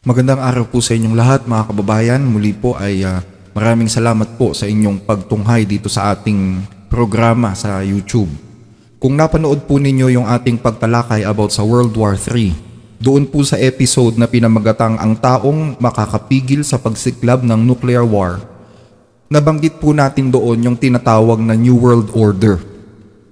Magandang araw po sa inyong lahat mga kababayan. Muli po ay maraming salamat po sa inyong pagtunghay dito sa ating programa sa YouTube. Kung napanood po ninyo yung ating pagtalakay about sa World War III, doon po sa episode na pinamagatang ang taong makakapigil sa pagsiklab ng nuclear war, nabanggit po natin doon yung tinatawag na New World Order.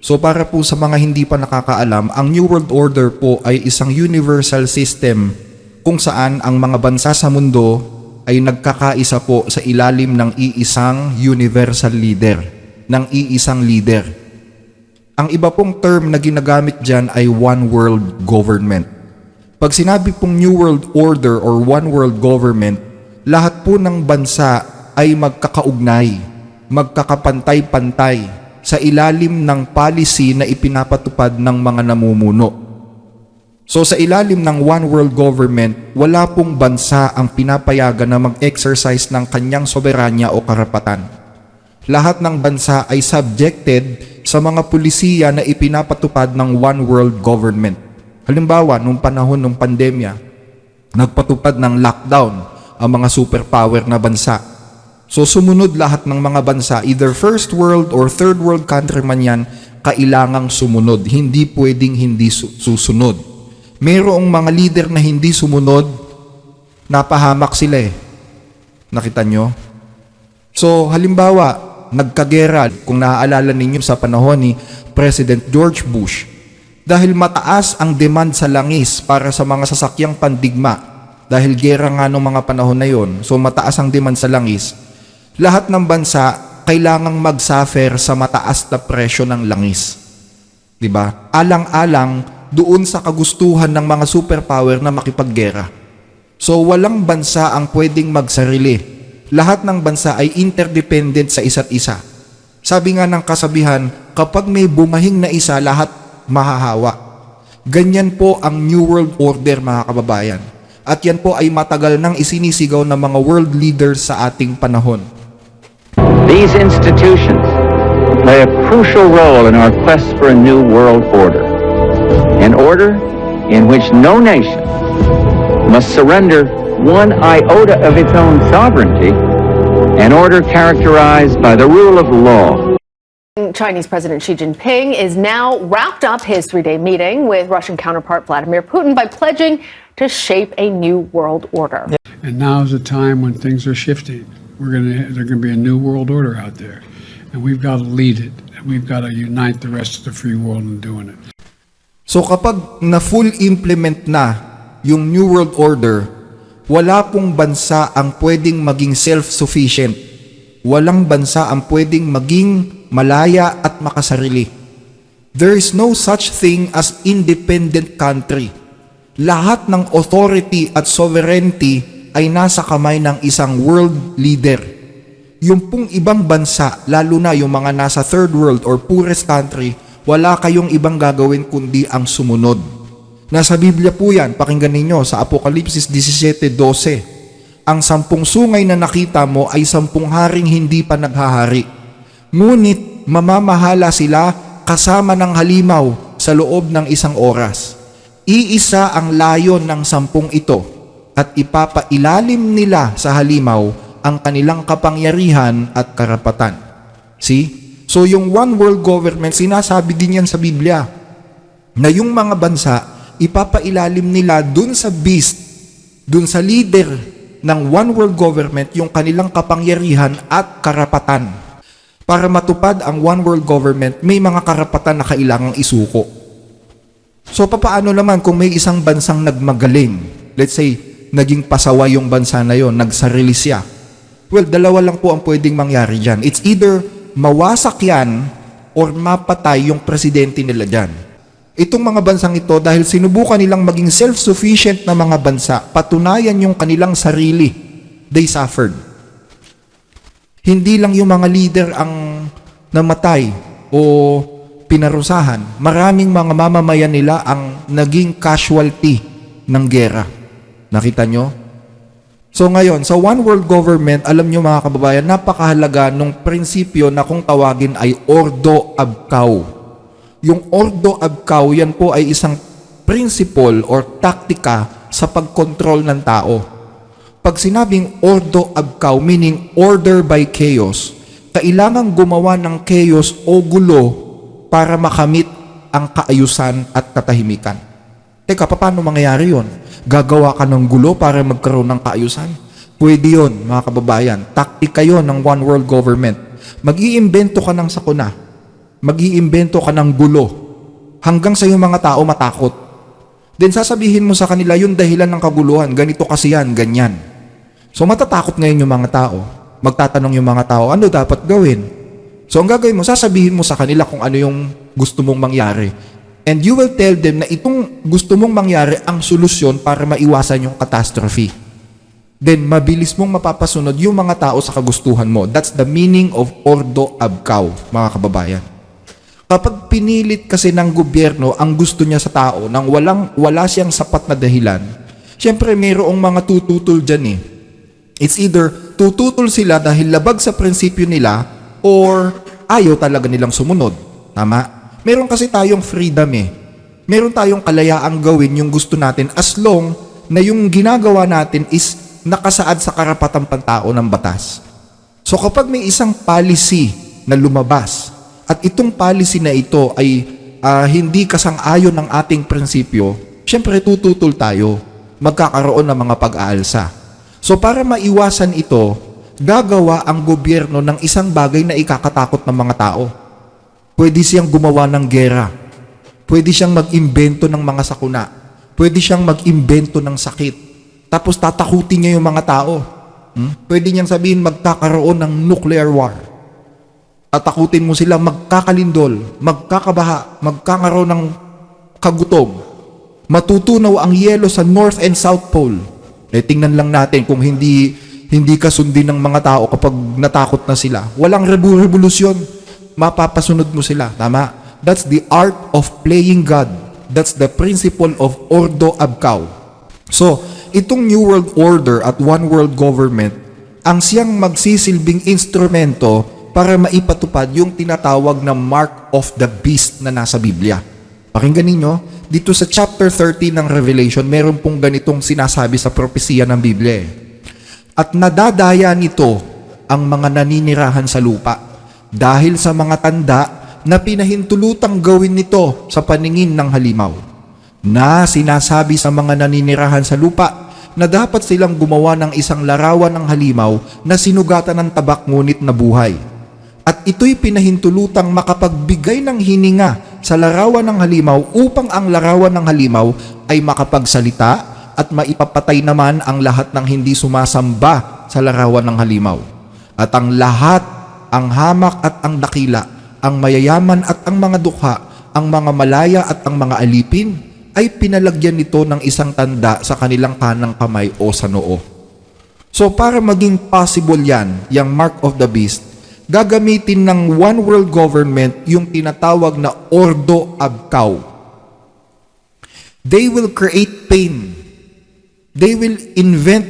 So para po sa mga hindi pa nakakaalam, ang New World Order po ay isang universal system kung saan ang mga bansa sa mundo ay nagkakaisa po sa ilalim ng iisang universal leader, ng iisang leader. Ang iba pong term na ginagamit dyan ay One World Government. Pag sinabi pong New World Order or One World Government, lahat po ng bansa ay magkakaugnay, magkakapantay-pantay sa ilalim ng policy na ipinapatupad ng mga namumuno. So sa ilalim ng One World Government, wala pong bansa ang pinapayagan na mag-exercise ng kanyang soberanya o karapatan. Lahat ng bansa ay subjected sa mga pulisiya na ipinapatupad ng One World Government. Halimbawa, nung panahon ng pandemya, nagpatupad ng lockdown ang mga superpower na bansa. So sumunod lahat ng mga bansa, either first world or third world country man yan, kailangang sumunod. Hindi pwedeng hindi susunod. Mayroong mga leader na hindi sumunod, napahamak sila eh. Nakita nyo? So, halimbawa, nagkagera, kung naaalala ninyo sa panahon ni President George Bush, dahil mataas ang demand sa langis para sa mga sasakyang pandigma, dahil gera nga noong mga panahon na yon, so mataas ang demand sa langis, lahat ng bansa kailangang mag-suffer sa mataas na presyo ng langis. Diba? Alang-alang doon sa kagustuhan ng mga superpower na makipaggera. So walang bansa ang pwedeng magsarili. Lahat ng bansa ay interdependent sa isa't isa. Sabi nga ng kasabihan, kapag may bumahing na isa, lahat mahahawa. Ganyan po ang New World Order, mga kababayan. At yan po ay matagal nang isinisigaw ng mga world leaders sa ating panahon. These institutions play a crucial role in our quest for a new world order. An order in which no nation must surrender one iota of its own sovereignty, an order characterized by the rule of law. Chinese President Xi Jinping is now wrapped up his three-day meeting with Russian counterpart Vladimir Putin by pledging to shape a new world order. And now is the time when things are shifting. There's going to be a new world order out there, and we've got to lead it. And we've got to unite the rest of the free world in doing it. So kapag na-full implement na yung New World Order, wala pong bansa ang pwedeng maging self-sufficient. Walang bansa ang pwedeng maging malaya at makasarili. There is no such thing as independent country. Lahat ng authority at sovereignty ay nasa kamay ng isang world leader. Yung pong ibang bansa, lalo na yung mga nasa third world or poorest country, wala kayong ibang gagawin kundi ang sumunod. Nasa Biblia po yan, pakinggan ninyo sa Apokalipsis 17:12. Ang 10 sungay na nakita mo ay 10 haring hindi pa naghahari. Ngunit mamamahala sila kasama ng halimaw sa loob ng 1 oras. Iisa ang layon ng 10 ito at ipapailalim nila sa halimaw ang kanilang kapangyarihan at karapatan. See? So yung One World Government, sinasabi din yan sa Biblia, na yung mga bansa, ipapailalim nila dun sa beast, dun sa leader ng One World Government, yung kanilang kapangyarihan at karapatan. Para matupad ang One World Government, may mga karapatan na kailangang isuko. So papaano naman kung may isang bansang nagmagaling, let's say, naging pasawa yung bansa na yon, nagsarili siya. Well, dalawa lang po ang pwedeng mangyari dyan. It's either mawasak yan or mapatay yung presidente nila dyan. Itong mga bansang ito, dahil sinubukan nilang maging self-sufficient na mga bansa, patunayan yung kanilang sarili, they suffered. Hindi lang yung mga leader ang namatay o pinarusahan. Maraming mga mamamayan nila ang naging casualty ng gera. Nakita nyo? So ngayon, sa One World Government, alam nyo mga kababayan, napakahalaga nung prinsipyo na kung tawagin ay Ordo ab Chao. Yung Ordo ab Chao, yan po ay isang principle or taktika sa pagkontrol ng tao. Pag sinabing ordo abkaw, meaning order by chaos, kailangang gumawa ng chaos o gulo para makamit ang kaayusan at katahimikan. Teka, paano mangyayari yon? Gagawa ka ng gulo para magkaroon ng kaayusan? Pwede yun, mga kababayan. Taktika yun ng one world government. Mag-iimbento ka ng sakuna. Mag-iimbento ka ng gulo. Hanggang sa yung mga tao matakot. Then sasabihin mo sa kanila yung dahilan ng kaguluhan. Ganito kasi yan, ganyan. So matatakot ngayon yung mga tao. Magtatanong yung mga tao, ano dapat gawin? So ang gagawin mo, sasabihin mo sa kanila kung ano yung gusto mong mangyari. And you will tell them na itong gusto mong mangyari ang solusyon para maiwasan yung catastrophe. Then mabilis mong mapapasunod yung mga tao sa kagustuhan mo. That's the meaning of ordo abkaw, mga kababayan. Kapag pinilit kasi ng gobyerno ang gusto niya sa tao nang wala siyang sapat na dahilan, syempre mayroong mga tututol dyan eh. It's either tututol sila dahil labag sa prinsipyo nila or ayaw talaga nilang sumunod. Tama? Meron kasi tayong freedom eh. Meron tayong kalayaang gawin yung gusto natin as long na yung ginagawa natin is nakasaad sa karapatang pantao ng batas. So kapag may isang policy na lumabas at itong policy na ito ay hindi kasang-ayon ng ating prinsipyo, syempre tututol tayo, magkakaroon ng mga pag-aalsa. So para maiwasan ito, gagawa ang gobyerno ng isang bagay na ikakatakot ng mga tao. Pwede siyang gumawa ng gera. Pwede siyang mag-imbento ng mga sakuna. Pwede siyang mag-imbento ng sakit. Tapos tatakutin niya yung mga tao. Pwede niyang sabihin magkakaroon ng nuclear war. Tatakutin mo sila magkakalindol, magkakabaha, magkakaroon ng kagutom. Matutunaw ang yelo sa North and South Pole. Tingnan lang natin kung hindi kasundin ng mga tao kapag natakot na sila. Walang revolusyon. Mapapasunod mo sila. Tama? That's the art of playing God. That's the principle of ordo abkaw. So, itong New World Order at One World Government ang siyang magsisilbing instrumento para maipatupad yung tinatawag na Mark of the Beast na nasa Biblia. Pakinggan ninyo, dito sa chapter 13 ng Revelation, meron pong ganitong sinasabi sa propesiya ng Biblia. At nadadaya nito ang mga naninirahan sa lupa dahil sa mga tanda na pinahintulutang gawin nito sa paningin ng halimaw, na sinasabi sa mga naninirahan sa lupa na dapat silang gumawa ng isang larawan ng halimaw na sinugatan ng tabak ngunit nabuhay. At ito'y pinahintulutang makapagbigay ng hininga sa larawan ng halimaw upang ang larawan ng halimaw ay makapagsalita at maipapatay naman ang lahat ng hindi sumasamba sa larawan ng halimaw. At ang lahat, ang hamak at ang dakila, ang mayayaman at ang mga dukha, ang mga malaya at ang mga alipin, ay pinalagyan nito ng isang tanda sa kanilang kanang kamay o sa noo. So para maging possible yan, yung Mark of the Beast, gagamitin ng One World Government yung tinatawag na ordo abkaw. They will create pain. They will invent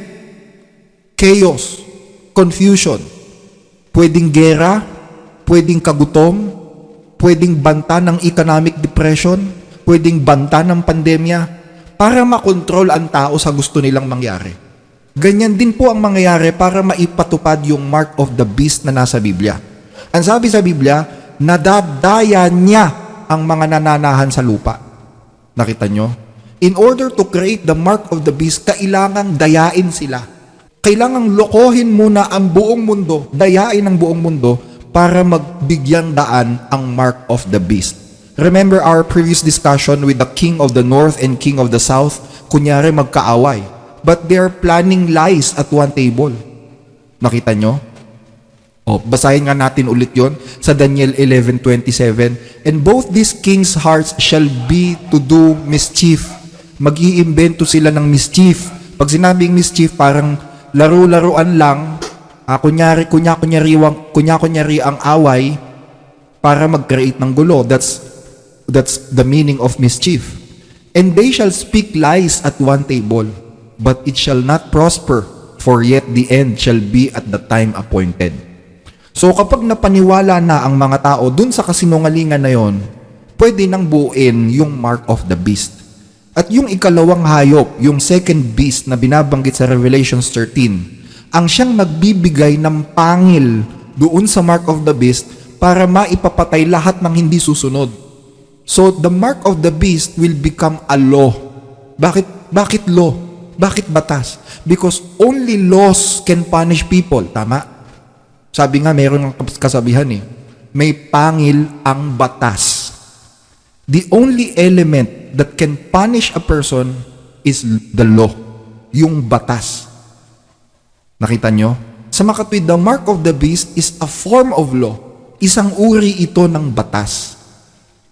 chaos, confusion. Pwedeng gera, pwedeng kagutom, pwedeng banta ng economic depression, pwedeng banta ng pandemya para makontrol ang tao sa gusto nilang mangyari. Ganyan din po ang mangyayari para maipatupad yung Mark of the Beast na nasa Biblia. Ang sabi sa Biblia, nadadaya niya ang mga nananahan sa lupa. Nakita nyo? In order to create the Mark of the Beast, kailangang dayain sila. Kailangang lokohin muna ang buong mundo, dayain ang buong mundo para magbigyan daan ang Mark of the Beast. Remember our previous discussion with the King of the North and King of the South? Kunyari magkaaway. But they're planning lies at one table. Nakita nyo? Basahin nga natin ulit yon sa Daniel 11:27. And both these kings' hearts shall be to do mischief. Mag-iimbento sila ng mischief. Pag sinabing mischief, parang laro-laruan lang. Kunya-kunyari ang away para mag-create ng gulo. That's the meaning of mischief. And they shall speak lies at one table, but it shall not prosper, for yet the end shall be at the time appointed. So kapag napaniwala na ang mga tao dun sa kasinungalingan na yon, pwede nang buuin yung Mark of the Beast. At yung ikalawang hayop, yung second beast na binabanggit sa Revelations 13, ang siyang nagbibigay ng pangil doon sa mark of the beast para maipapatay lahat ng hindi susunod. So, the mark of the beast will become a law. Bakit law? Bakit batas? Because only laws can punish people. Tama? Sabi nga, meron ng kasabihan may pangil ang batas. The only element that can punish a person is the law. Yung batas. Nakita nyo? Sa makatwid, the mark of the beast is a form of law. Isang uri ito ng batas.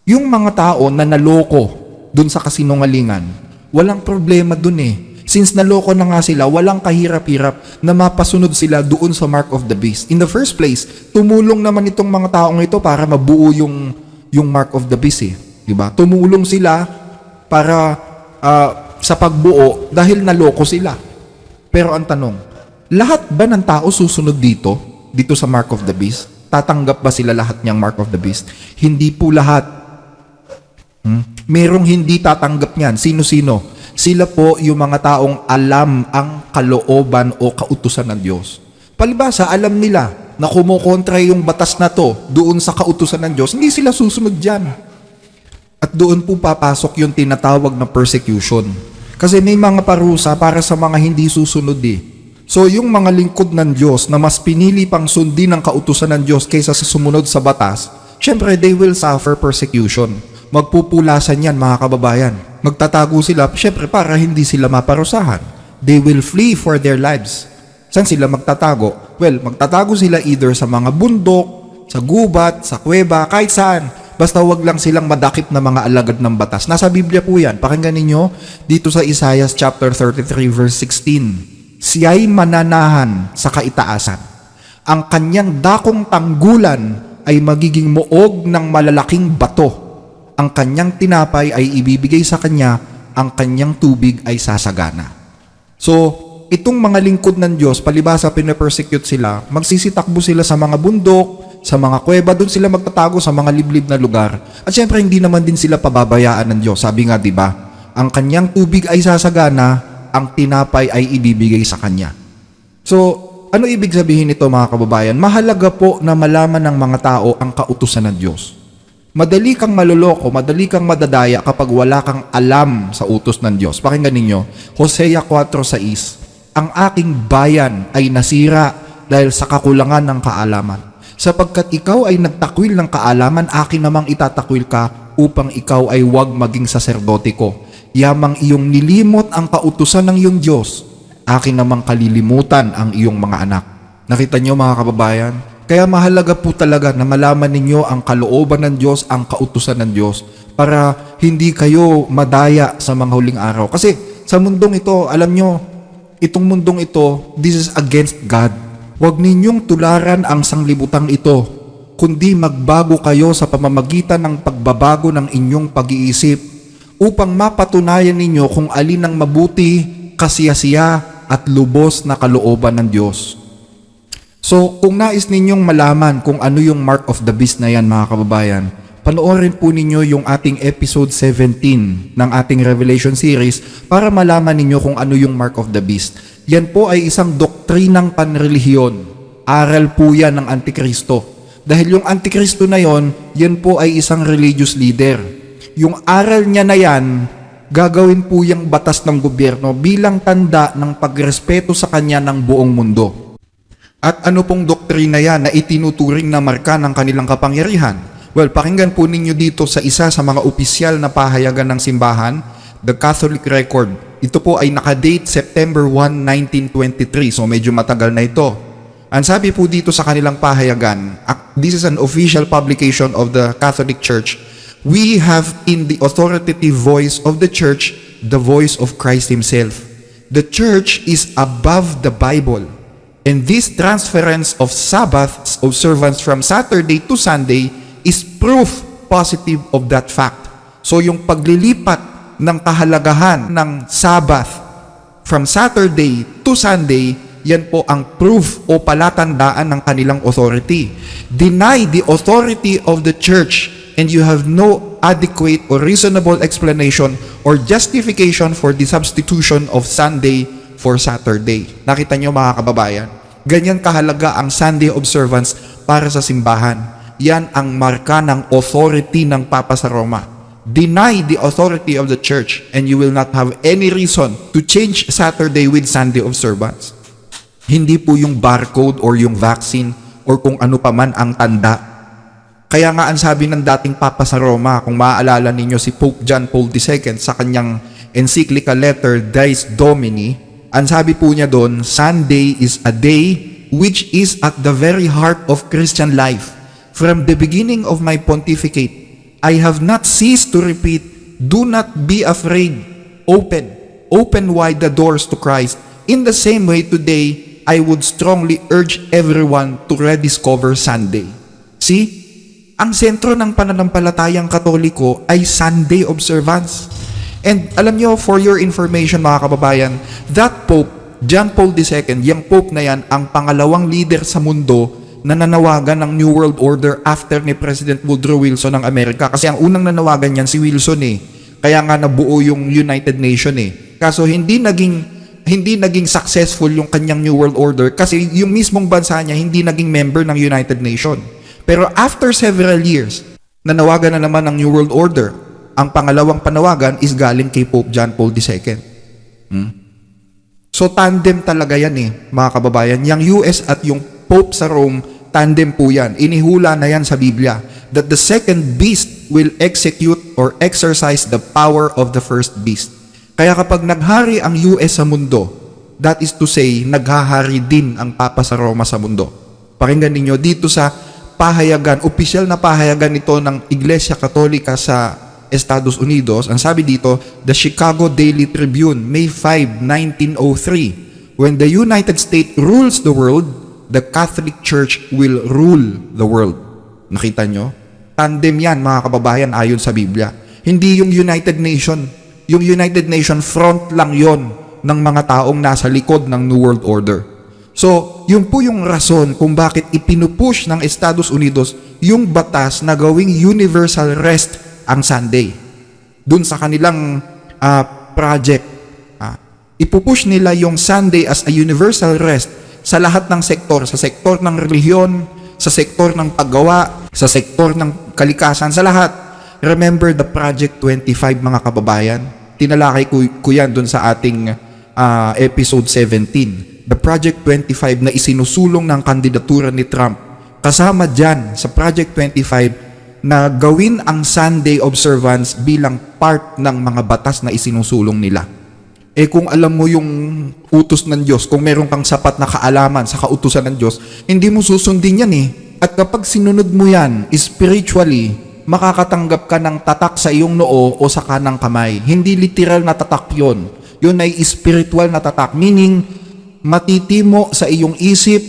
Yung mga tao na naloko dun sa kasinungalingan, walang problema dun Since naloko na nga sila, walang kahirap-hirap na mapasunod sila doon sa mark of the beast. In the first place, tumulong naman itong mga taong ito para mabuo yung mark of the beast Diba? Tumulong sila para sa pagbuo dahil naloko sila. Pero ang tanong, lahat ba ng tao susunod dito sa mark of the beast? Tatanggap ba sila lahat niyang mark of the beast? Hindi po lahat. Merong hindi tatanggap niyan. Sino-sino? Sila po yung mga taong alam ang kalooban o kautusan ng Diyos. Palibhasa, alam nila na kumukontra yung batas na to doon sa kautusan ng Diyos, hindi sila susunod dyan. At doon po papasok yung tinatawag na persecution. Kasi may mga parusa para sa mga hindi susunod So yung mga lingkod ng Diyos na mas pinili pang sundin ang kautusan ng Diyos kaysa sa sumunod sa batas, syempre they will suffer persecution. Magpupulasan yan mga kababayan. Magtatago sila, syempre para hindi sila maparusahan. They will flee for their lives. Saan sila magtatago? Well, magtatago sila either sa mga bundok, sa gubat, sa kuweba, kahit saan. Basta wag lang silang madakip na mga alagad ng batas. Nasa Biblia po yan. Pakinggan ninyo dito sa Isaiah chapter 33 verse 16. Siya'y mananahan sa kaitaasan. Ang kanyang dakong tanggulan ay magiging muog ng malalaking bato. Ang kanyang tinapay ay ibibigay sa kanya, ang kanyang tubig ay sasagana. So, itong mga lingkod ng Diyos, palibhasa pinapersecute sila, magsisitakbo sila sa mga bundok, sa mga kuweba, doon sila magtatago sa mga liblib na lugar. At syempre, hindi naman din sila pababayaan ng Diyos. Sabi nga, di ba? Ang kanyang tubig ay sasagana, ang tinapay ay ibibigay sa kanya. So, ano ibig sabihin nito mga kababayan? Mahalaga po na malaman ng mga tao ang kautusan ng Diyos. Madali kang maloloko, madali kang madadaya kapag wala kang alam sa utos ng Diyos. Pakinggan ninyo, Hosea 4:6, ang aking bayan ay nasira dahil sa kakulangan ng kaalaman. Sapagkat ikaw ay nagtakwil ng kaalaman, akin namang itatakwil ka upang ikaw ay huwag maging saserdote ko. Yamang iyong nilimot ang kautusan ng iyong Diyos, akin namang kalilimutan ang iyong mga anak. Nakita niyo mga kababayan? Kaya mahalaga po talaga na malaman ninyo ang kalooban ng Diyos, ang kautusan ng Diyos, para hindi kayo madaya sa mga huling araw. Kasi sa mundong ito, alam nyo, itong mundong ito, this is against God. Huwag ninyong tularan ang sanglibutang ito, kundi magbago kayo sa pamamagitan ng pagbabago ng inyong pag-iisip upang mapatunayan ninyo kung alin ang mabuti, kasiyasiya at lubos na kalooban ng Diyos. So, kung nais ninyong malaman kung ano yung mark of the beast na yan mga kababayan, panoorin po ninyo yung ating episode 17 ng ating Revelation series para malaman ninyo kung ano yung mark of the beast. Yan po ay isang doktrinang panrelihiyon. Aral po yan ng Antikristo. Dahil yung Antikristo na yon, yan po ay isang religious leader. Yung aral niya na yan, gagawin po yung batas ng gobyerno bilang tanda ng pagrespeto sa kanya ng buong mundo. At ano pong doktrina yan na itinuturing na marka ng kanilang kapangyarihan? Well, pakinggan po ninyo dito sa isa sa mga opisyal na pahayagan ng simbahan, the Catholic Record. Ito po ay nakadate September 1, 1923, so medyo matagal na ito. Ang sabi po dito sa kanilang pahayagan, this is an official publication of the Catholic Church, we have in the authoritative voice of the Church, the voice of Christ Himself. The Church is above the Bible. And this transference of Sabbath observance from Saturday to Sunday is proof positive of that fact. So yung paglilipat ng kahalagahan ng Sabbath from Saturday to Sunday, yan po ang proof o palatandaan ng kanilang authority. Deny the authority of the church and you have no adequate or reasonable explanation or justification for the substitution of Sunday for Saturday. Nakita nyo mga kababayan? Ganyan kahalaga ang Sunday observance para sa simbahan. Yan ang marka ng authority ng Papa sa Roma. Deny the authority of the church and you will not have any reason to change Saturday with Sunday observance. Hindi po yung barcode or yung vaccine or kung ano pa man ang tanda. Kaya nga ang sabi ng dating Papa sa Roma, kung maaalala ninyo si Pope John Paul II sa kanyang encyclical letter Dies Domini, ang sabi po niya doon, Sunday is a day which is at the very heart of Christian life. From the beginning of my pontificate, I have not ceased to repeat, do not be afraid. Open wide the doors to Christ. In the same way today, I would strongly urge everyone to rediscover Sunday. See? Ang sentro ng pananampalatayang Katoliko ay Sunday observance. And alam nyo, for your information mga kababayan, that Pope, John Paul II, yung Pope na yan, ang pangalawang leader sa mundo na nanawagan ng New World Order after ni President Woodrow Wilson ng Amerika. Kasi ang unang nanawagan yan si Wilson eh. Kaya nga nabuo yung United Nation eh. Kaso hindi naging successful yung kanyang New World Order kasi yung mismong bansa niya hindi naging member ng United Nation. Pero after several years, nanawagan na naman ng New World Order. Ang pangalawang panawagan is galing kay Pope John Paul II. So tandem talaga yan eh, mga kababayan. Yung US at yung Pope sa Rome, tandem po yan. Inihula na yan sa Biblia that the second beast will execute or exercise the power of the first beast. Kaya kapag naghari ang US sa mundo, that is to say, naghahari din ang Papa sa Roma sa mundo. Pakinggan ninyo dito sa pahayagan, opisyal na pahayagan ito ng Iglesia Katolika sa Estados Unidos. Ang sabi dito, the Chicago Daily Tribune, May 5, 1903, when the United States rules the world, the Catholic Church will rule the world. Nakita nyo? Tandem yan mga kababayan ayon sa Biblia. Hindi yung United Nation. Yung United Nation front lang yon ng mga taong nasa likod ng New World Order. So, yun po yung rason kung bakit ipinupush ng Estados Unidos yung batas na gawing universal rest ang Sunday. Dun sa kanilang project, ipupush nila yung Sunday as a universal rest sa lahat ng sektor, sa sektor ng relihiyon, sa sektor ng paggawa, sa sektor ng kalikasan, sa lahat. Remember the Project 25 mga kababayan? Tinalakay ko yan dun sa ating episode 17. The Project 25 na isinusulong ng kandidatura ni Trump. Kasama dyan sa Project 25 na gawin ang Sunday observance bilang part ng mga batas na isinusulong nila. Eh kung alam mo yung utos ng Diyos, kung meron kang sapat na kaalaman sa kautusan ng Diyos, hindi mo susundin yan eh. At kapag sinunod mo yan, spiritually, makakatanggap ka ng tatak sa iyong noo o sa kanang kamay. Hindi literal na tatak yun. Yun ay spiritual na tatak. Meaning, matitimo sa iyong isip,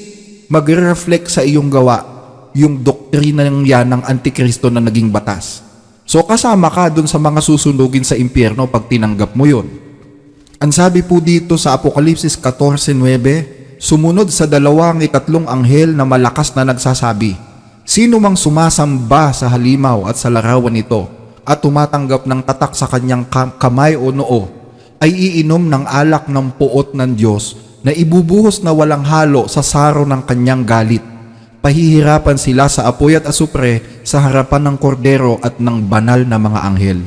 magre-reflect sa iyong gawa yung doktrina yan ng Antikristo na naging batas. So kasama ka dun sa mga susunugin sa impyerno pag tinanggap mo yun. Ang sabi po dito sa Apokalipsis 14:9, sumunod sa dalawang ikatlong anghel na malakas na nagsasabi, sino mang sumasamba sa halimaw at sa larawan nito at tumatanggap ng tatak sa kanyang kamay o noo, ay iinom ng alak ng puot ng Diyos na ibubuhos na walang halo sa saro ng kanyang galit. Pahihirapan sila sa apoy at asupre sa harapan ng kordero at ng banal na mga anghel.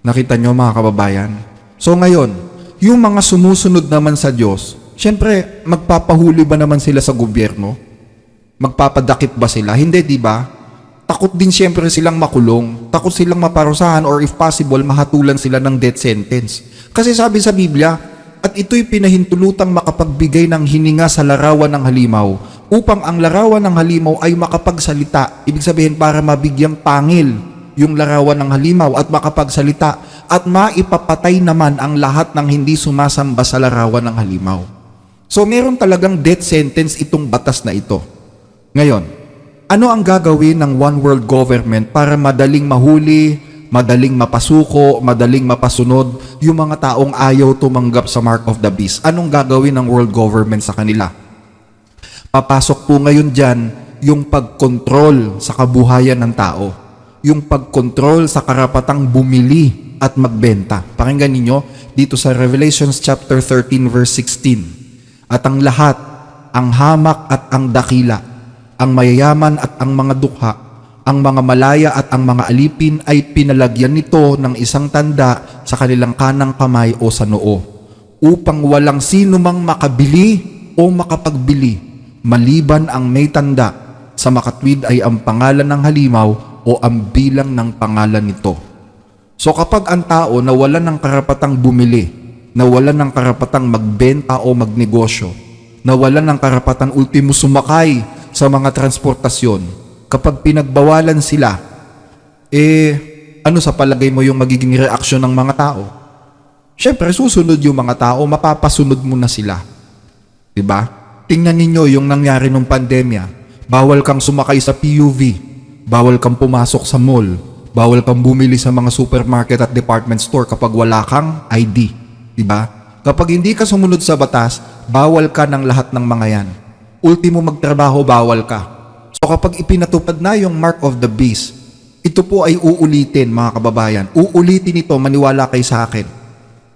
Nakita nyo mga kababayan? So ngayon, yung mga sumusunod naman sa Diyos, syempre, magpapahuli ba naman sila sa gobyerno? Magpapadakip ba sila? Hindi, di ba? Takot din syempre silang makulong. Takot silang maparusahan or if possible, mahatulan sila ng death sentence. Kasi sabi sa Biblia, at ito'y pinahintulutang makapagbigay ng hininga sa larawan ng halimaw upang ang larawan ng halimaw ay makapagsalita. Ibig sabihin para mabigyang pangil yung larawan ng halimaw at makapagsalita at maipapatay naman ang lahat ng hindi sumasamba sa larawan ng halimaw. So meron talagang death sentence itong batas na ito. Ngayon, ano ang gagawin ng one world government para madaling mahuli, madaling mapasuko, madaling mapasunod yung mga taong ayaw tumanggap sa mark of the beast? Anong gagawin ng world government sa kanila? Papasok po ngayon dyan yung pagkontrol sa kabuhayan ng tao. yung pagkontrol sa karapatang bumili at magbenta. Pakinggan ninyo dito sa Revelations chapter 13 verse 16. At ang lahat, ang hamak at ang dakila, ang mayayaman at ang mga dukha, ang mga malaya at ang mga alipin ay pinalagyan nito ng isang tanda sa kanilang kanang kamay o sa noo, upang walang sino mang makabili o makapagbili, maliban ang may tanda, sa makatwid ay ang pangalan ng halimaw o ang bilang ng pangalan nito. So kapag ang tao nawalan ng karapatang bumili, nawalan ng karapatang magbenta o magnegosyo, nawalan ng karapatang ultimo sumakay sa mga transportasyon, kapag pinagbawalan sila, ano sa palagay mo yung magiging reaksyon ng mga tao? Siyempre, susunod yung mga tao, mapapasunod mo na sila. Diba? Tingnan ninyo yung nangyari nung pandemya. Bawal kang sumakay sa PUV, bawal kang pumasok sa mall, bawal kang bumili sa mga supermarket at department store kapag wala kang ID. Diba? Kapag hindi ka sumunod sa batas, bawal ka ng lahat ng mga yan. Ultimo magtrabaho, bawal ka. So kapag ipinatupad na yung mark of the beast, ito po ay uulitin, mga kababayan. Uulitin ito, maniwala kayo sa akin.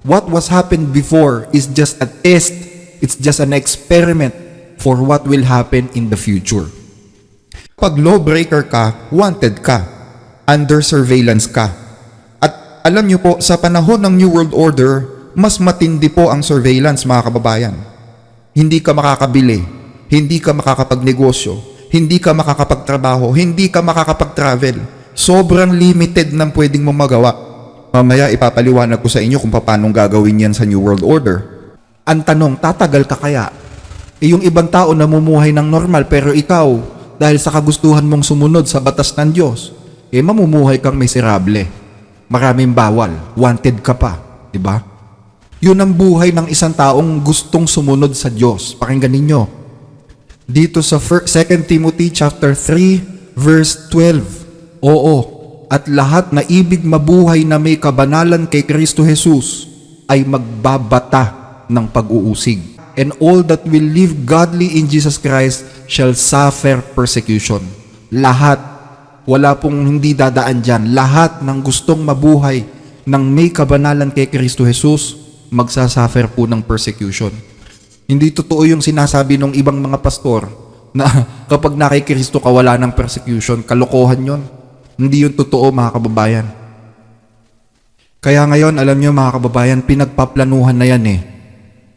What was happened before is just a test. It's just an experiment for what will happen in the future. Pag lawbreaker ka, wanted ka. Under surveillance ka. At alam niyo po, sa panahon ng New World Order, mas matindi po ang surveillance, mga kababayan. Hindi ka makakabili, hindi ka makakapagnegosyo, hindi ka makakapagtrabaho, hindi ka makakapag-travel. Sobrang limited ng pwedeng mong magawa. Mamaya ipapaliwanag ko sa inyo kung paano gagawin yan sa New World Order. Ang tanong, tatagal ka kaya? Yung ibang tao namumuhay ng normal, pero ikaw, dahil sa kagustuhan mong sumunod sa batas ng Diyos, mamumuhay kang miserable. Maraming bawal, wanted ka pa, di ba? Yun ang buhay ng isang taong gustong sumunod sa Diyos. Pakinggan ninyo. Dito sa 2 Timothy chapter 3 verse 12. Oo, at lahat na ibig mabuhay na may kabanalan kay Kristo Jesus ay magbabata ng pag-uusig. And all that will live godly in Jesus Christ shall suffer persecution. Lahat, wala pong hindi dadaan dyan. Lahat ng gustong mabuhay ng may kabanalan kay Kristo Jesus, magsasuffer po ng persecution. Hindi totoo yung sinasabi ng ibang mga pastor na kapag na kay Kristo ka wala ng persecution. Kalokohan yon. Hindi yun totoo, mga kababayan. Kaya ngayon, alam nyo mga kababayan, pinagpaplanuhan na yan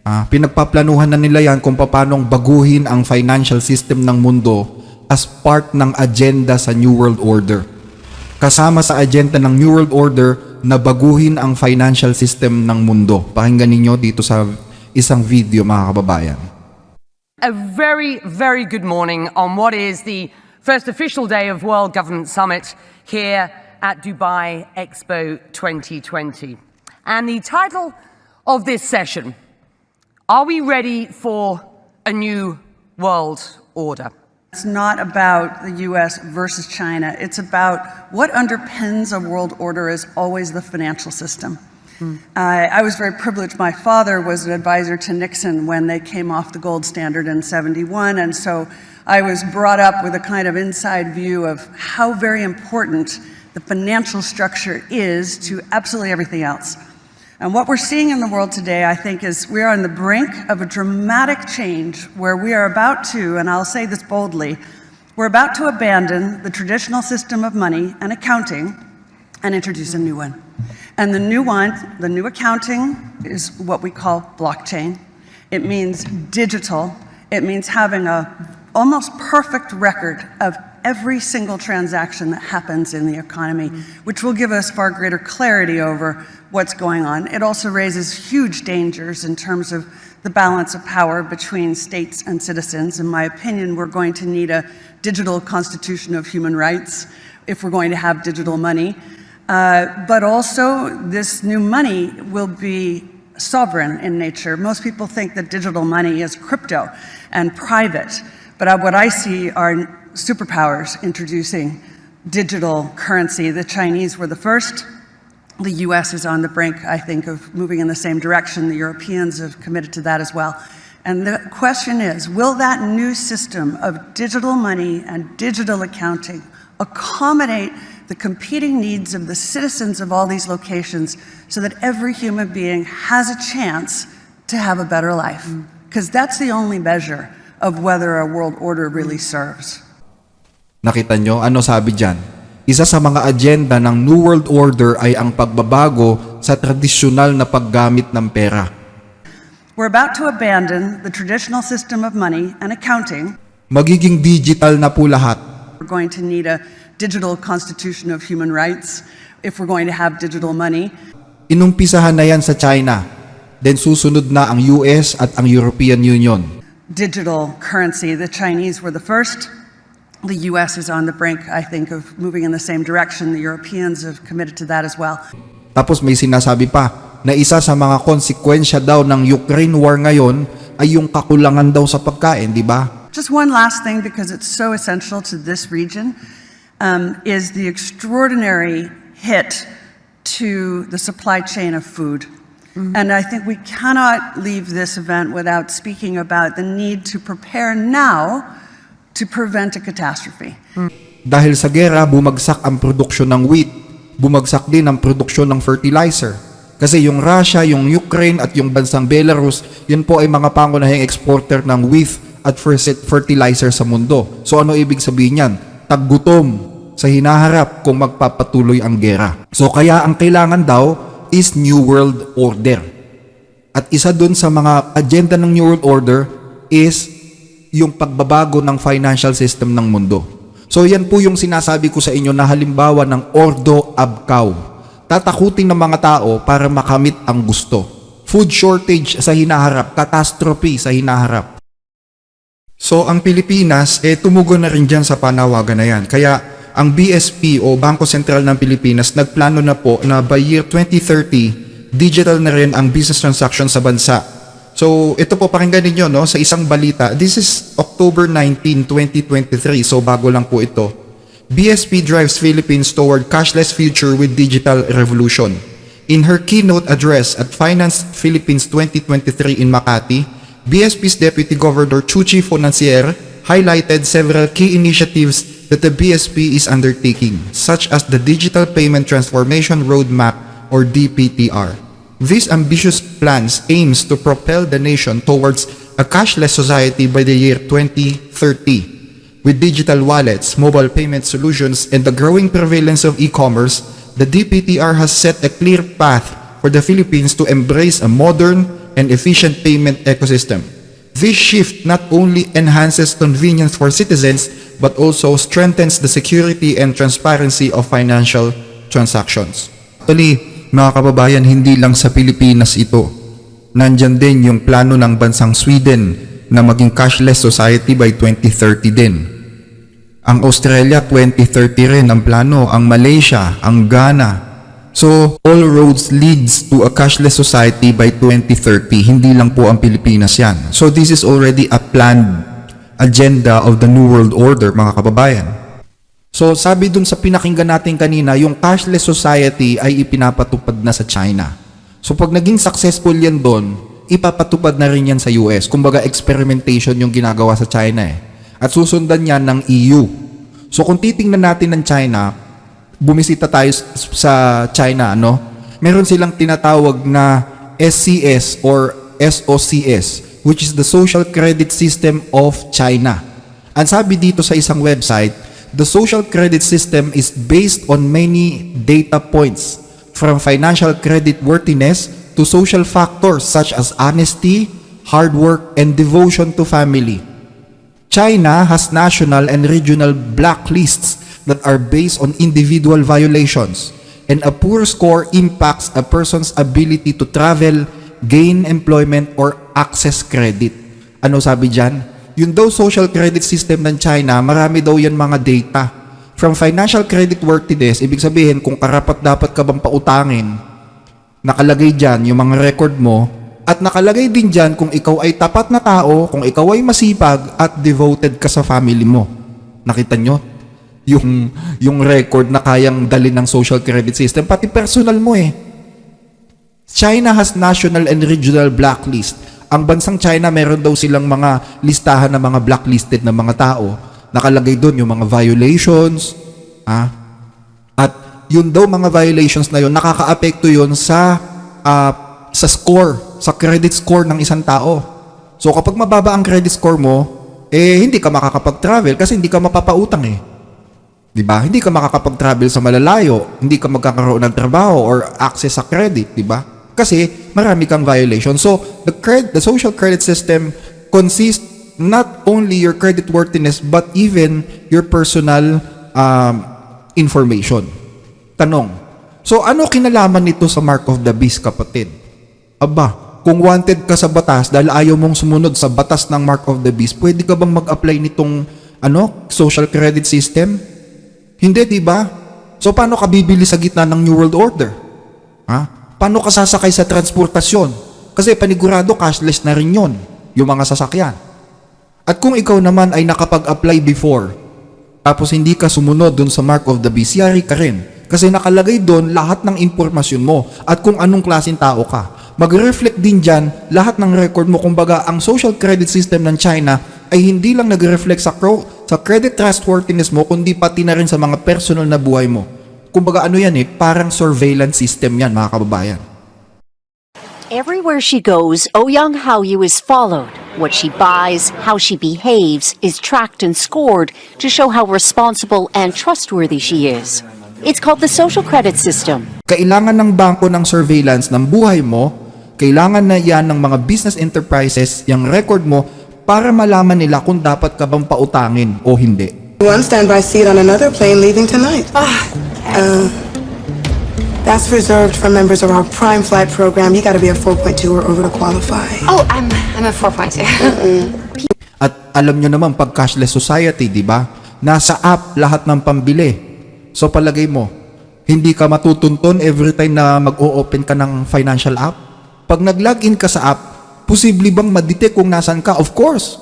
pinagpaplanuhan na nila yan kung paano baguhin ang financial system ng mundo as part ng agenda sa New World Order. Kasama sa agenda ng New World Order na baguhin ang financial system ng mundo. Pakinggan ninyo dito sa isang video, mga kababayan. A very, very good morning on what is the first official day of World Government Summit here at Dubai Expo 2020. And the title of this session, are we ready for a new world order? It's not about the US versus China. It's about what underpins a world order is always the financial system. I was very privileged. My father was an advisor to Nixon when they came off the gold standard in '71, and so I was brought up with a kind of inside view of how very important the financial structure is to absolutely everything else. And what we're seeing in the world today, I think, is we are on the brink of a dramatic change where we are about to, and I'll say this boldly, we're about to abandon the traditional system of money and accounting and introduce a new one. And the new one, the new accounting, is what we call blockchain. It means digital. It means having a almost perfect record of every single transaction that happens in the economy, which will give us far greater clarity over what's going on. It also raises huge dangers in terms of the balance of power between states and citizens. In my opinion, we're going to need a digital constitution of human rights if we're going to have digital money. But also, this new money will be sovereign in nature. Most people think that digital money is crypto and private, but what I see are superpowers introducing digital currency. The Chinese were the first. The US is on the brink, I think, of moving in the same direction. The Europeans have committed to that as well. And the question is, will that new system of digital money and digital accounting accommodate the competing needs of the citizens of all these locations so that every human being has a chance to have a better life. Because that's the only measure of whether a world order really serves. Nakita nyo, ano sabi dyan? Isa sa mga agenda ng New World Order ay ang pagbabago sa tradisyonal na paggamit ng pera. We're about to abandon the traditional system of money and accounting. Magiging digital na po lahat. We're going to need a digital constitution of human rights if we're going to have digital money. Inumpisahan na yan sa China. Then susunod na ang US at ang European Union. Digital currency, the Chinese were the first. The US is on the brink, I think, of moving in the same direction. The Europeans have committed to that as well. Tapos may sinasabi pa na isa sa mga konsekwensya daw ng Ukraine war ngayon ay yung kakulangan daw sa pagkain, di ba? Just one last thing, because it's so essential to this region, is the extraordinary hit to the supply chain of food. And I think we cannot leave this event without speaking about the need to prepare now to prevent a catastrophe. Dahil sa gera, bumagsak ang produksyon ng wheat. Bumagsak din ang produksyon ng fertilizer. Kasi yung Russia, yung Ukraine at yung bansang Belarus, yun po ay mga pangunahing exporter ng wheat at fertilizer sa mundo. So ano ibig sabihin yan? Taggutom sa hinaharap kung magpapatuloy ang gera. So kaya ang kailangan daw is New World Order. At isa dun sa mga agenda ng New World Order is yung pagbabago ng financial system ng mundo. So yan po yung sinasabi ko sa inyo na halimbawa ng Ordo Abcao. Tatakutin ng mga tao para makamit ang gusto. Food shortage sa hinaharap, catastrophe sa hinaharap. So ang Pilipinas, tumugon na rin dyan sa panawagan na yan. Kaya ang BSP o Bangko Sentral ng Pilipinas nagplano na po na by year 2030, digital na rin ang business transaction sa bansa. So, ito po pakinggan ninyo no, sa isang balita. This is October 19, 2023. So, bago lang po ito. BSP drives Philippines toward cashless future with digital revolution. In her keynote address at Finance Philippines 2023 in Makati, BSP's Deputy Governor Chuchi Fonancier highlighted several key initiatives that the BSP is undertaking, such as the Digital Payment Transformation Roadmap or DPTR. These ambitious plans aims to propel the nation towards a cashless society by the year 2030. With digital wallets, mobile payment solutions, and the growing prevalence of e-commerce, the DPTR has set a clear path for the Philippines to embrace a modern and efficient payment ecosystem. This shift not only enhances convenience for citizens, but also strengthens the security and transparency of financial transactions. Actually, mga kababayan, hindi lang sa Pilipinas ito. Nandyan din yung plano ng bansang Sweden na maging cashless society by 2030 din. Ang Australia, 2030 rin ang plano. Ang Malaysia, ang Ghana. So, all roads leads to a cashless society by 2030. Hindi lang po ang Pilipinas yan. So, this is already a planned agenda of the New World Order, mga kababayan. So sabi dun sa pinakinggan natin kanina, yung cashless society ay ipinapatupad na sa China. So pag naging successful yan doon, ipapatupad na rin yan sa US. Kumbaga experimentation yung ginagawa sa China eh. At susundan yan ng EU. So kung titingnan natin ng China, bumisita tayo sa China, no? Meron silang tinatawag na SCS or SOCS, which is the Social Credit System of China. Ang sabi dito sa isang website, the social credit system is based on many data points, from financial credit worthiness to social factors such as honesty, hard work, and devotion to family. China has national and regional blacklists that are based on individual violations, and a poor score impacts a person's ability to travel, gain employment, or access credit. Ano sabi dyan? Yung daw social credit system ng China, marami daw yan mga data. From financial credit worthiness, ibig sabihin kung karapat-dapat ka bang pautangin, nakalagay dyan yung mga record mo, at nakalagay din dyan kung ikaw ay tapat na tao, kung ikaw ay masipag at devoted ka sa family mo. Nakita nyo? Yung record na kayang dalhin ng social credit system, pati personal mo eh. China has national and regional blacklist. Ang bansang China, meron daw silang mga listahan ng mga blacklisted na mga tao. Nakalagay doon yung mga violations, At yun daw mga violations na yun, nakakaapekto yun sa score, sa credit score ng isang tao. So kapag mababa ang credit score mo, hindi ka makakapag-travel kasi hindi ka mapapautang eh. 'Di ba? Hindi ka makakapag-travel sa malalayo, hindi ka magkakaroon ng trabaho or access sa credit, 'di ba? Kasi marami kang violation. So the social credit system consists not only your credit worthiness but even your personal information. Tanong. So ano kinalaman nito sa mark of the beast, kapatid? Aba, kung wanted ka sa batas dahil ayaw mong sumunod sa batas ng mark of the beast, pwede ka bang mag-apply nitong social credit system? Hindi, di ba? So paano ka bibili sa gitna ng New World Order? Paano ka sasakay sa transportasyon? Kasi panigurado cashless na rin yon, yung mga sasakyan. At kung ikaw naman ay nakapag-apply before, tapos hindi ka sumunod dun sa mark of the beast, yari ka rin. Kasi nakalagay doon lahat ng impormasyon mo at kung anong klaseng tao ka. Mag-reflect din dyan lahat ng record mo. Kumbaga, ang social credit system ng China ay hindi lang nag-reflect sa credit trustworthiness mo, kundi pati na rin sa mga personal na buhay mo. Kumbaga, parang surveillance system yan, mga kababayan. Everywhere she goes, Ouyang Haoyu is followed. What she buys, how she behaves, is tracked and scored to show how responsible and trustworthy she is. It's called the social credit system. Kailangan ng bangko ng surveillance ng buhay mo, kailangan na yan ng mga business enterprises, yung record mo, para malaman nila kung dapat ka bang pautangin o hindi. One standby seat on another plane leaving tonight. That's reserved for members of our Prime Flight program. You gotta be a 4.2 or over to qualify. Oh, I'm a 4.2. At alam nyo naman, pag cashless society, di ba? Nasa app lahat ng pambili. So palagay mo, hindi ka matutunton every time na mag-o-open ka ng financial app? Pag nag-login ka sa app, posible bang ma-detect kung nasan ka? Of course.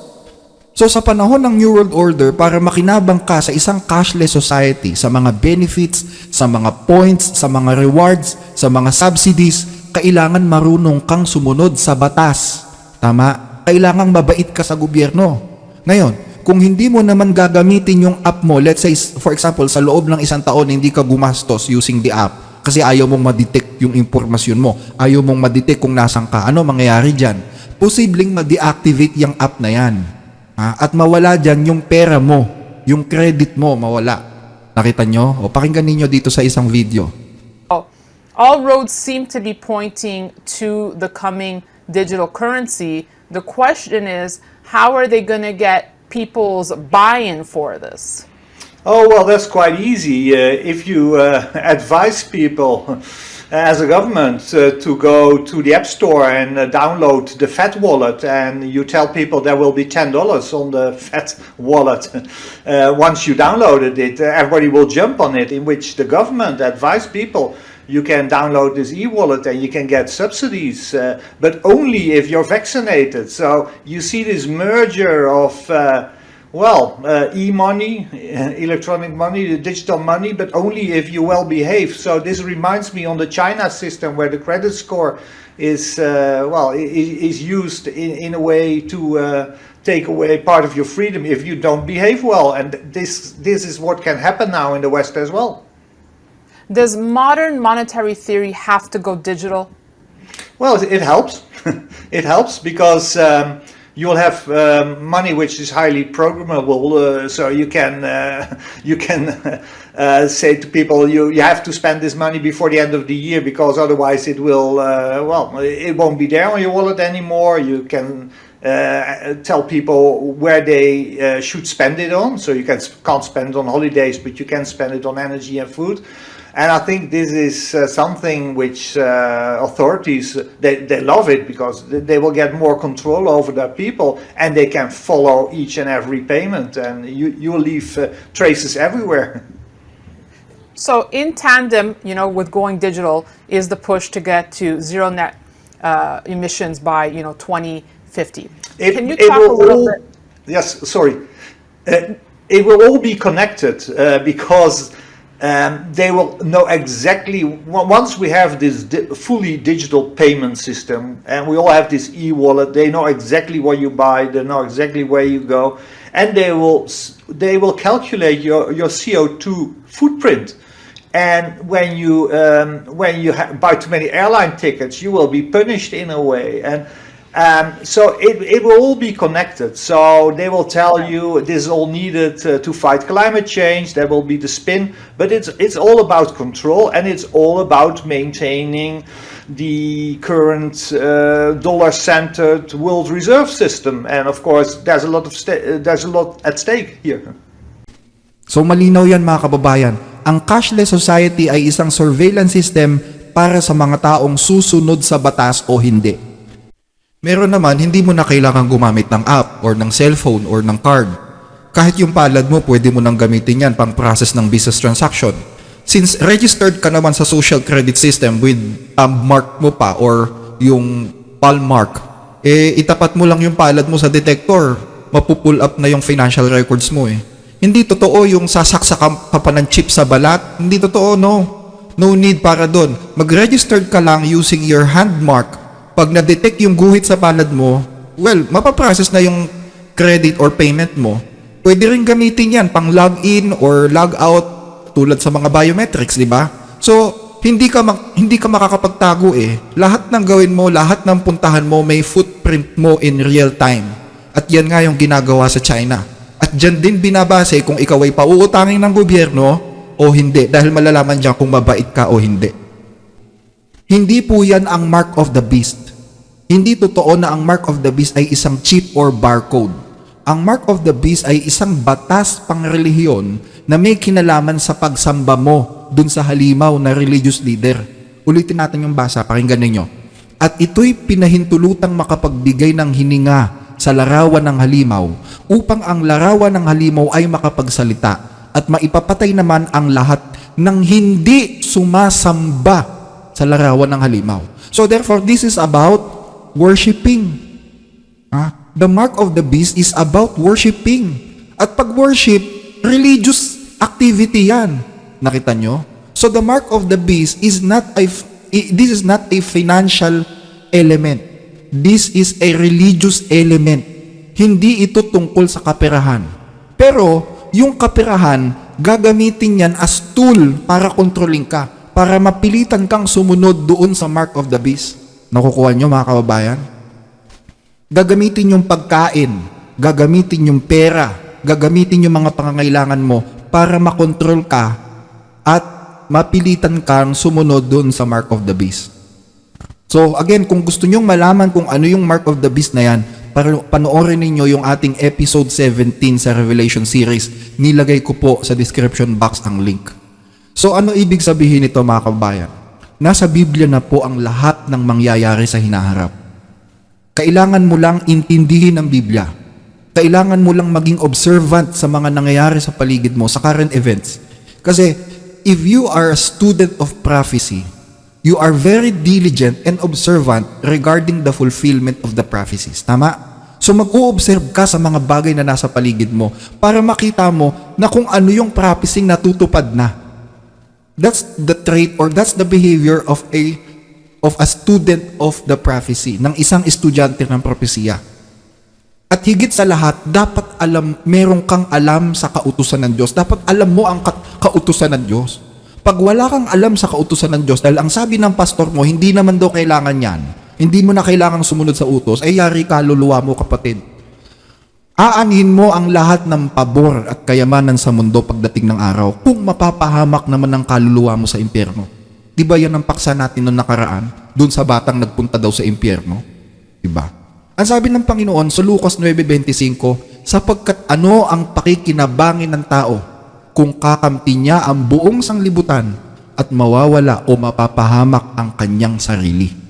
So sa panahon ng New World Order, para makinabang ka sa isang cashless society, sa mga benefits, sa mga points, sa mga rewards, sa mga subsidies, kailangan marunong kang sumunod sa batas. Tama? Kailangan mabait ka sa gobyerno. Ngayon, kung hindi mo naman gagamitin yung app mo, let's say, for example, sa loob ng isang taon, hindi ka gumastos using the app, kasi ayaw mong ma-detect yung impormasyon mo, ayaw mong ma-detect kung nasan ka, ano mangyayari dyan? Posibleng ma-deactivate yung app na yan. At mawala dyan yung pera mo, yung credit mo, mawala. Nakita nyo? O pakinggan ninyo dito sa isang video. All roads seem to be pointing to the coming digital currency. The question is, how are they going to get people's buy-in for this? Oh, well, that's quite easy. If you advise people as a government to go to the App Store and download the FAT wallet, and you tell people there will be $10 on the FAT wallet, once you downloaded it, everybody will jump on it, in which the government advised people, you can download this e-wallet and you can get subsidies, but only if you're vaccinated. So you see this merger of e-money, electronic money, digital money, but only if you well behave. So this reminds me on the China system where the credit score is used in a way to take away part of your freedom if you don't behave well. And this is what can happen now in the West as well. Does modern monetary theory have to go digital? Well, it helps. It helps because you'll have money which is highly programmable, so you can say to people, you have to spend this money before the end of the year, because otherwise it will it won't be there on your wallet anymore. You can tell people where they should spend it on, so you can't spend it on holidays, but you can spend it on energy and food. And I think this is something which authorities, they love it, because they will get more control over their people, and they can follow each and every payment, and you leave traces everywhere. So in tandem, with going digital is the push to get to zero net emissions by 2050. Can you talk a little bit? Yes, sorry. It will all be connected because they will know exactly, once we have this fully digital payment system, and we all have this e-wallet, they know exactly what you buy, they know exactly where you go, and they will calculate your CO2 footprint. And when you buy too many airline tickets, you will be punished in a way. And so it will all be connected. So they will tell you this is all needed to fight climate change. There will be the spin, but it's all about control, and it's all about maintaining the current dollar-centered world reserve system. And of course, there's a lot at stake here. So malinaw yan mga kababayan. Ang cashless society ay isang surveillance system para sa mga taong susunod sa batas o hindi. Meron naman, hindi mo na kailangan gumamit ng app or ng cellphone or ng card. Kahit yung palad mo, pwede mo nang gamitin yan pang process ng business transaction. Since registered ka naman sa social credit system with mark mo pa or yung palm mark, itapat mo lang yung palad mo sa detector, mapupull up na yung financial records mo Hindi totoo yung sasaksakan ka pa ng chip sa balat. Hindi totoo, no. No need para doon. Mag-registered ka lang using your hand mark. Pag na-detect yung guhit sa palad mo, well, mapaprocess na yung credit or payment mo. Pwede rin gamitin yan pang log-in or log-out tulad sa mga biometrics, di ba? So, hindi ka makakapagtago Lahat ng gawin mo, lahat ng puntahan mo, may footprint mo in real time. At yan nga yung ginagawa sa China. At dyan din binabase kung ikaw ay pauutangin ng gobyerno o hindi dahil malalaman dyan kung mabait ka o hindi. Hindi po yan ang mark of the beast. Hindi totoo na ang mark of the beast ay isang chip or barcode. Ang mark of the beast ay isang batas pangrelihiyon na may kinalaman sa pagsamba mo dun sa halimaw na religious leader. Ulitin natin yung basa, pakinggan ninyo. At ito'y pinahintulutang makapagbigay ng hininga sa larawan ng halimaw upang ang larawan ng halimaw ay makapagsalita at maipapatay naman ang lahat ng hindi sumasamba sa larawan ng halimaw. So therefore, this is about worshiping. The mark of the beast is about worshiping. At pag-worship, religious activity yan. Nakita nyo? So the mark of the beast is not this is not a financial element. This is a religious element. Hindi ito tungkol sa kaperahan. Pero, yung kaperahan, gagamitin yan as tool para kontrolin ka, para mapilitan kang sumunod doon sa mark of the beast. Nakukuha nyo mga kababayan? Gagamitin yung pagkain, gagamitin yung pera, gagamitin yung mga pangangailangan mo para makontrol ka at mapilitan kang sumunod doon sa mark of the beast. So again, kung gusto nyong malaman kung ano yung mark of the beast na yan, panoorin ninyo yung ating episode 17 sa Revelation series. Nilagay ko po sa description box ang link. So ano ibig sabihin nito mga kababayan? Nasa Biblia na po ang lahat ng mangyayari sa hinaharap. Kailangan mo lang intindihin ang Biblia. Kailangan mo lang maging observant sa mga nangyayari sa paligid mo, sa current events. Kasi if you are a student of prophecy, you are very diligent and observant regarding the fulfillment of the prophecies. Tama? So mag-o-observe ka sa mga bagay na nasa paligid mo para makita mo na kung ano yung prophecy natutupad na. That's the trait or that's the behavior of a student of the prophecy, ng isang estudyante ng propesya. At higit sa lahat, dapat meron kang alam sa kautusan ng Diyos. Dapat alam mo ang kautusan ng Diyos. Pag wala kang alam sa kautusan ng Diyos, dahil ang sabi ng pastor mo, hindi naman daw kailangan yan, hindi mo na kailangang sumunod sa utos, ay yari ka, luluwa mo kapatid. Aanhin mo ang lahat ng pabor at kayamanan sa mundo pagdating ng araw kung mapapahamak naman ang kaluluwa mo sa impyerno. Di ba yan ang paksa natin noong nakaraan, dun sa batang nagpunta daw sa impyerno? Di ba? Ang sabi ng Panginoon sa Lucas 9:25, sapagkat ano ang pakikinabangin ng tao kung kakamti niya ang buong sanglibutan at mawawala o mapapahamak ang kanyang sarili.